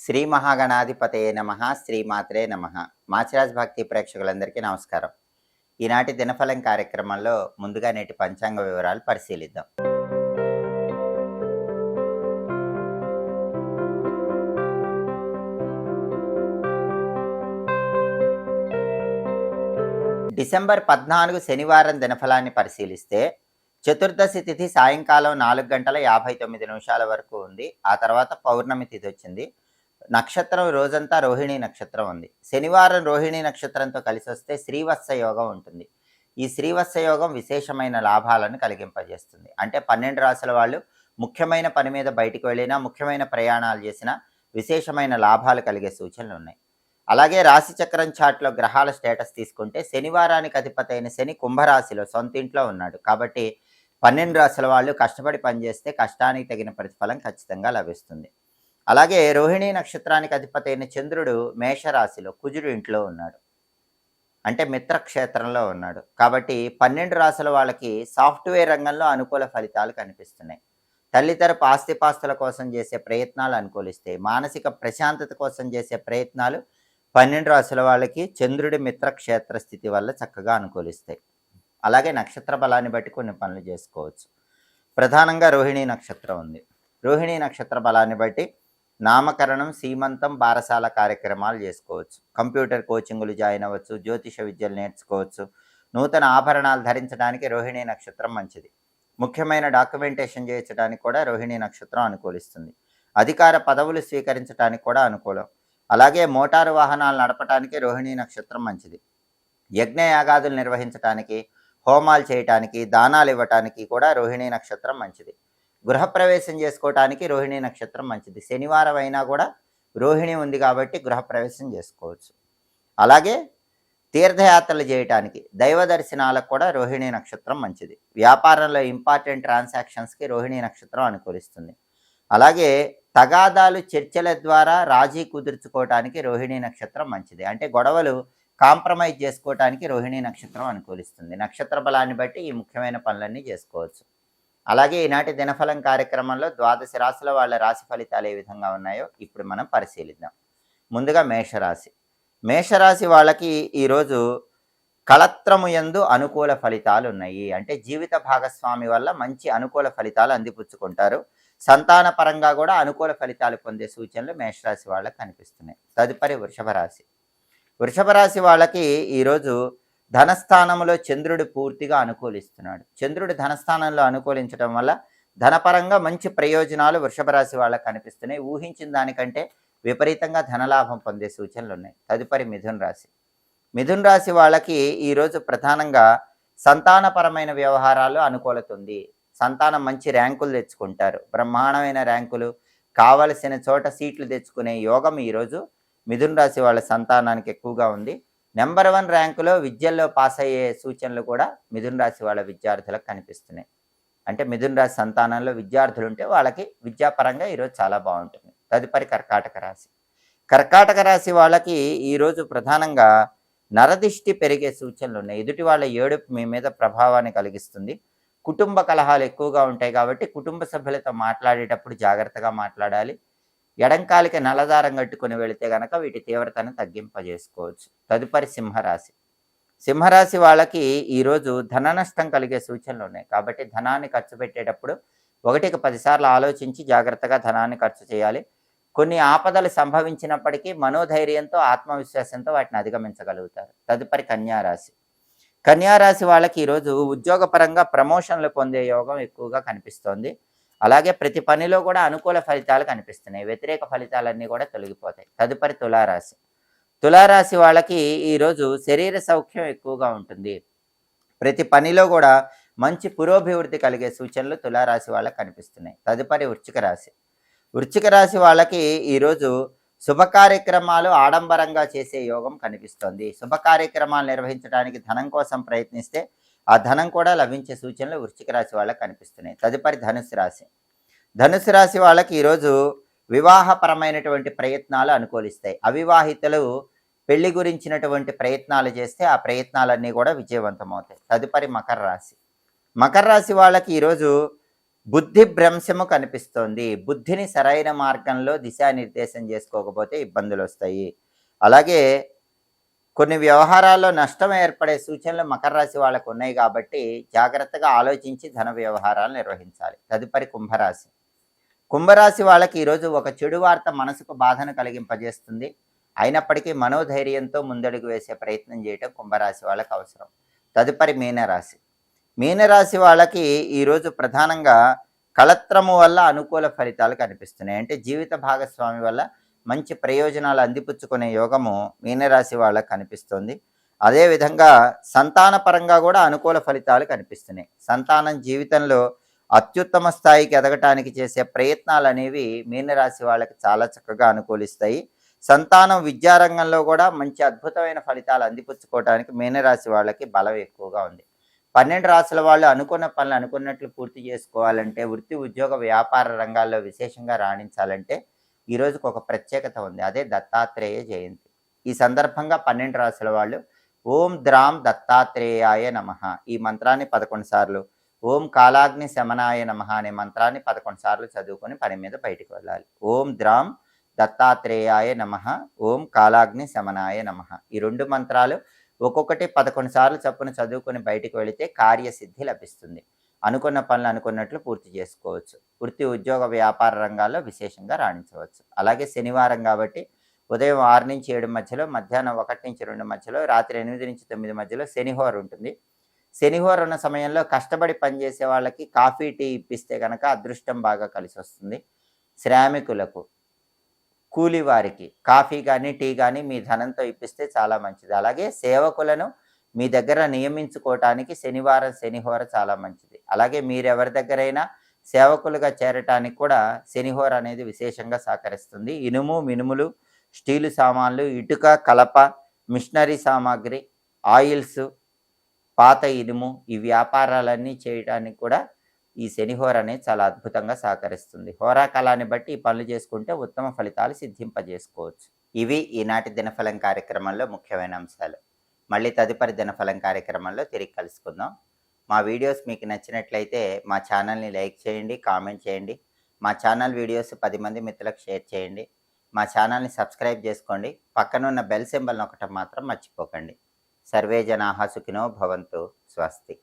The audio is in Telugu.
శ్రీ మహాగణాధిపతయే నమః. శ్రీమాత్రే నమః. మాచిరాజ్ భక్తి ప్రేక్షకులందరికీ నమస్కారం. ఈనాటి దినఫలం కార్యక్రమంలో ముందుగా నేటి పంచాంగ వివరాలు పరిశీలిద్దాం. డిసెంబర్ 14 శనివారం దినఫలాన్ని పరిశీలిస్తే చతుర్దశి తిథి సాయంకాలం 4 గంటల 59 నిమిషాల వరకు ఉంది. ఆ తర్వాత పౌర్ణమి తిథి వచ్చింది. నక్షత్రం రోజంతా రోహిణీ నక్షత్రం ఉంది. శనివారం రోహిణీ నక్షత్రంతో కలిసి వస్తే శ్రీవత్స యోగం ఉంటుంది. ఈ శ్రీవత్స యోగం విశేషమైన లాభాలను కలిగింపజేస్తుంది. అంటే 12 రాశుల వాళ్ళు ముఖ్యమైన పని మీద బయటికి వెళ్ళినా, ముఖ్యమైన ప్రయాణాలు చేసినా విశేషమైన లాభాలు కలిగే సూచనలు ఉన్నాయి. అలాగే రాశి చక్రం చాట్లో గ్రహాల స్టేటస్ తీసుకుంటే శనివారానికి అధిపతి అయిన శని కుంభరాశిలో సొంత ఇంట్లో ఉన్నాడు. కాబట్టి 12 రాశుల వాళ్ళు కష్టపడి పనిచేస్తే కష్టానికి తగిన ప్రతిఫలం ఖచ్చితంగా లభిస్తుంది. అలాగే రోహిణీ నక్షత్రానికి అధిపతి అయిన చంద్రుడు మేషరాశిలో కుజుడు ఇంట్లో ఉన్నాడు, అంటే మిత్రక్షేత్రంలో ఉన్నాడు. కాబట్టి 12 రాశుల వాళ్ళకి సాఫ్ట్వేర్ రంగంలో అనుకూల ఫలితాలు కనిపిస్తున్నాయి. తల్లితరపు ఆస్తిపాస్తుల కోసం చేసే ప్రయత్నాలు అనుకూలిస్తాయి. మానసిక ప్రశాంతత కోసం చేసే ప్రయత్నాలు 12 రాశుల వాళ్ళకి చంద్రుడి మిత్రక్షేత్ర స్థితి వల్ల చక్కగా అనుకూలిస్తాయి. అలాగే నక్షత్ర బలాన్ని బట్టి కొన్ని పనులు చేసుకోవచ్చు. ప్రధానంగా రోహిణీ నక్షత్రం ఉంది. రోహిణీ నక్షత్ర బలాన్ని బట్టి నామకరణం, సీమంతం, బారసాల కార్యక్రమాలు చేసుకోవచ్చు. కంప్యూటర్ కోచింగులు జాయిన్ అవ్వచ్చు. జ్యోతిష విద్యలు నేర్చుకోవచ్చు. నూతన ఆభరణాలు ధరించడానికి రోహిణీ నక్షత్రం మంచిది. ముఖ్యమైన డాక్యుమెంటేషన్ చేయించడానికి కూడా రోహిణీ నక్షత్రం అనుకూలిస్తుంది. అధికార పదవులు స్వీకరించడానికి కూడా అనుకూలం. అలాగే మోటారు వాహనాలు నడపడానికి రోహిణీ నక్షత్రం మంచిది. యజ్ఞయాగాదులు నిర్వహించడానికి, హోమాలు చేయటానికి, దానాలు ఇవ్వటానికి కూడా రోహిణీ నక్షత్రం మంచిది. గృహప్రవేశం చేసుకోవటానికి రోహిణీ నక్షత్రం మంచిది. శనివారం అయినా కూడా రోహిణి ఉంది కాబట్టి గృహప్రవేశం చేసుకోవచ్చు. అలాగే తీర్థయాత్రలు చేయటానికి, దైవ దర్శనాలకు కూడా రోహిణీ నక్షత్రం మంచిది. వ్యాపారంలో ఇంపార్టెంట్ ట్రాన్సాక్షన్స్కి రోహిణీ నక్షత్రం అనుకూలిస్తుంది. అలాగే తగాదాలు, చర్చల ద్వారా రాజీ కుదుర్చుకోవటానికి రోహిణీ నక్షత్రం మంచిది. అంటే గొడవలు కాంప్రమైజ్ చేసుకోవటానికి రోహిణీ నక్షత్రం అనుకూలిస్తుంది. నక్షత్ర బలాన్ని బట్టి ఈ ముఖ్యమైన పనులన్నీ చేసుకోవచ్చు. అలాగే ఈనాటి దినఫలం కార్యక్రమంలో 12 రాశుల వాళ్ళ రాశి ఫలితాలు ఏ విధంగా ఉన్నాయో ఇప్పుడు మనం పరిశీలిద్దాం. ముందుగా మేషరాశి. మేషరాశి వాళ్ళకి ఈరోజు కళత్రము యందు అనుకూల ఫలితాలు ఉన్నాయి. అంటే జీవిత భాగస్వామి వల్ల మంచి అనుకూల ఫలితాలు అందిపుచ్చుకుంటారు. సంతాన పరంగా కూడా అనుకూల ఫలితాలు పొందే సూచనలు మేషరాశి వాళ్ళకి కనిపిస్తున్నాయి. తదుపరి వృషభ రాశి. వృషభ రాశి వాళ్ళకి ఈరోజు ధనస్థానంలో చంద్రుడు పూర్తిగా అనుకూలిస్తున్నాడు. చంద్రుడు ధనస్థానంలో అనుకూలించడం వల్ల ధనపరంగా మంచి ప్రయోజనాలు వృషభ రాశి వాళ్ళకి కనిపిస్తున్నాయి. ఊహించిన దానికంటే విపరీతంగా ధనలాభం పొందే సూచనలు ఉన్నాయి. తదుపరి మిథున రాశి. మిథున రాశి వాళ్ళకి ఈరోజు ప్రధానంగా సంతానపరమైన వ్యవహారాలు అనుకూలత ఉంది. సంతానం మంచి ర్యాంకులు తెచ్చుకుంటారు. బ్రహ్మాండమైన ర్యాంకులు, కావలసిన చోట సీట్లు తెచ్చుకునే యోగం ఈరోజు మిథున రాశి వాళ్ళ సంతానానికి ఎక్కువగా ఉంది. నెంబర్ 1 ర్యాంకులో విద్యల్లో పాస్ అయ్యే సూచనలు కూడా మిథున రాశి వాళ్ళ విద్యార్థులకు కనిపిస్తున్నాయి. అంటే మిథున రాశి సంతానంలో విద్యార్థులు ఉంటే వాళ్ళకి విద్యాపరంగా ఈరోజు చాలా బాగుంటుంది. తదుపరి కర్కాటక రాశి. కర్కాటక రాశి వాళ్ళకి ఈరోజు ప్రధానంగా నరదిష్టి పెరిగే సూచనలు ఉన్నాయి. ఎదుటి వాళ్ళ ఏడుపు మీ మీద ప్రభావాన్ని కలిగిస్తుంది. కుటుంబ కలహాలు ఎక్కువగా ఉంటాయి కాబట్టి కుటుంబ సభ్యులతో మాట్లాడేటప్పుడు జాగ్రత్తగా మాట్లాడాలి. ఎడంకాలికి నల్లదారం కట్టుకుని వెళితే కనుక వీటి తీవ్రతను తగ్గింపజేసుకోవచ్చు. తదుపరి సింహరాశి. సింహరాశి వాళ్ళకి ఈరోజు ధన నష్టం కలిగే సూచనలు ఉన్నాయి. కాబట్టి ధనాన్ని ఖర్చు పెట్టేటప్పుడు 1కి 10 సార్లు ఆలోచించి జాగ్రత్తగా ధనాన్ని ఖర్చు చేయాలి. కొన్ని ఆపదలు సంభవించినప్పటికీ మనోధైర్యంతో, ఆత్మవిశ్వాసంతో వాటిని అధిగమించగలుగుతారు. తదుపరి కన్యారాశి. కన్యారాశి వాళ్ళకి ఈరోజు ఉద్యోగపరంగా ప్రమోషన్లు పొందే యోగం ఎక్కువగా కనిపిస్తోంది. అలాగే ప్రతి పనిలో కూడా అనుకూల ఫలితాలు కనిపిస్తున్నాయి. వ్యతిరేక ఫలితాలన్నీ కూడా తొలగిపోతాయి. తదుపరి తులారాశి. తులారాశి వాళ్ళకి ఈరోజు శరీర సౌఖ్యం ఎక్కువగా ఉంటుంది. ప్రతి పనిలో కూడా మంచి పురోభివృద్ధి కలిగే సూచనలు తులారాశి వాళ్ళకి కనిపిస్తున్నాయి. తదుపరి వృశ్చిక రాశి. వృశ్చిక రాశి వాళ్ళకి ఈరోజు శుభ కార్యక్రమాలు ఆడంబరంగా చేసే యోగం కనిపిస్తోంది. శుభ కార్యక్రమాలు నిర్వహించడానికి ధనం కోసం ప్రయత్నిస్తే ఆ ధనం కూడా లభించే సూచనలు వృశ్చిక రాశి వాళ్ళకి కనిపిస్తున్నాయి. తదుపరి ధనుసు రాశి. ధనుసు రాశి వాళ్ళకి ఈరోజు వివాహపరమైనటువంటి ప్రయత్నాలు అనుకూలిస్తాయి. అవివాహితులు పెళ్లి గురించినటువంటి ప్రయత్నాలు చేస్తే ఆ ప్రయత్నాలన్నీ కూడా విజయవంతమవుతాయి. తదుపరి మకర రాశి. మకర రాశి వాళ్ళకి ఈరోజు బుద్ధి భ్రంశము కనిపిస్తోంది. బుద్ధిని సరైన మార్గంలో దిశానిర్దేశం చేసుకోకపోతే ఇబ్బందులొస్తాయి. అలాగే కొన్ని వ్యవహారాల్లో నష్టం ఏర్పడే సూచనలు మకర రాశి వాళ్ళకు ఉన్నాయి కాబట్టి జాగ్రత్తగా ఆలోచించి ధన వ్యవహారాలు నిర్వహించాలి. తదుపరి కుంభరాశి. కుంభరాశి వాళ్ళకి ఈరోజు ఒక చెడు వార్త మనసుకు బాధను కలిగింపజేస్తుంది. అయినప్పటికీ మనోధైర్యంతో ముందడుగు వేసే ప్రయత్నం చేయటం కుంభరాశి వాళ్ళకి అవసరం. తదుపరి మీనరాశి. మీనరాశి వాళ్ళకి ఈరోజు ప్రధానంగా కళత్రము వల్ల అనుకూల ఫలితాలు కనిపిస్తున్నాయి. అంటే జీవిత భాగస్వామి వల్ల మంచి ప్రయోజనాలు అందిపుచ్చుకునే యోగము మీనరాశి వాళ్ళకి కనిపిస్తుంది. అదేవిధంగా సంతానపరంగా కూడా అనుకూల ఫలితాలు కనిపిస్తున్నాయి. సంతానం జీవితంలో అత్యుత్తమ స్థాయికి ఎదగటానికి చేసే ప్రయత్నాలు అనేవి మీనరాశి వాళ్ళకి చాలా చక్కగా అనుకూలిస్తాయి. సంతానం విద్యారంగంలో కూడా మంచి అద్భుతమైన ఫలితాలు అందిపుచ్చుకోవడానికి మీనరాశి వాళ్ళకి బలం ఎక్కువగా ఉంది. 12 రాశుల వాళ్ళు అనుకున్న పనులు అనుకున్నట్లు పూర్తి చేసుకోవాలంటే, వృత్తి ఉద్యోగ వ్యాపార రంగాల్లో విశేషంగా రాణించాలంటే ఈరోజుకు ఒక ప్రత్యేకత ఉంది. అదే దత్తాత్రేయ జయంతి. ఈ సందర్భంగా 12 రాశుల వాళ్ళు ఓం ద్రాం దత్తాత్రేయాయ నమః ఈ మంత్రాన్ని 11 సార్లు, ఓం కాలాగ్ని శమనాయ నమః అనే మంత్రాన్ని 11 సార్లు చదువుకొని పని మీద బయటికి వెళ్ళాలి. ఓం ద్రాం దత్తాత్రేయాయ నమః, ఓం కాలాగ్ని శమనాయ నమః ఈ 2 మంత్రాలు ఒక్కొక్కటి 11 సార్లు చొప్పున చదువుకొని బయటికి వెళితే కార్యసిద్ధి లభిస్తుంది. అనుకున్న పనులు అనుకున్నట్లు పూర్తి చేసుకోవచ్చు. వృత్తి ఉద్యోగ వ్యాపార రంగాల్లో విశేషంగా రాణించవచ్చు. అలాగే శనివారం కాబట్టి ఉదయం 6 నుంచి 7 మధ్యలో, మధ్యాహ్నం 1 నుంచి 2 మధ్యలో, రాత్రి 8 నుంచి 9 మధ్యలో శనిహోర ఉంటుంది. శనిహోర ఉన్న సమయంలో కష్టపడి పనిచేసే వాళ్ళకి కాఫీ టీ ఇప్పిస్తే కనుక అదృష్టం బాగా కలిసి వస్తుంది. శ్రామికులకు, కూలి వారికి కాఫీ కానీ టీ కానీ మీ ధనంతో ఇప్పిస్తే చాలా మంచిది. అలాగే సేవకులను మీ దగ్గర నియమించుకోవటానికి శనివారం శనిహోర చాలా మంచిది. అలాగే మీరెవరి దగ్గరైనా సేవకులుగా చేరటానికి కూడా శనిహోర అనేది విశేషంగా సహకరిస్తుంది. ఇనుము, మినుములు, స్టీలు సామాన్లు, ఇటుక, కలప, మిషనరీ సామాగ్రి, ఆయిల్స్, పాత ఇనుము ఈ వ్యాపారాలన్నీ చేయడానికి కూడా ఈ శనిహోర అనేది చాలా అద్భుతంగా సహకరిస్తుంది. హోరాకాలాన్ని బట్టి ఈ పనులు చేసుకుంటే ఉత్తమ ఫలితాలు సిద్ధింపజేసుకోవచ్చు. ఇవి ఈనాటి దినఫలం కార్యక్రమంలో ముఖ్యమైన అంశాలు. మళ్ళీ తదుపరి దినఫలం కార్యక్రమంలో తిరిగి కలుసుకుందాం. మా వీడియోస్ మీకు నచ్చినట్లయితే మా ఛానల్ని లైక్ చేయండి, కామెంట్ చేయండి. మా ఛానల్ వీడియోస్ 10 మంది మిత్రులకు షేర్ చేయండి. మా ఛానల్ని సబ్స్క్రైబ్ చేసుకోండి. పక్కనున్న బెల్ సింబల్ నొక్కటం మాత్రం మర్చిపోకండి. సర్వే జనాః సుఖినో భవంతు. స్వస్తి.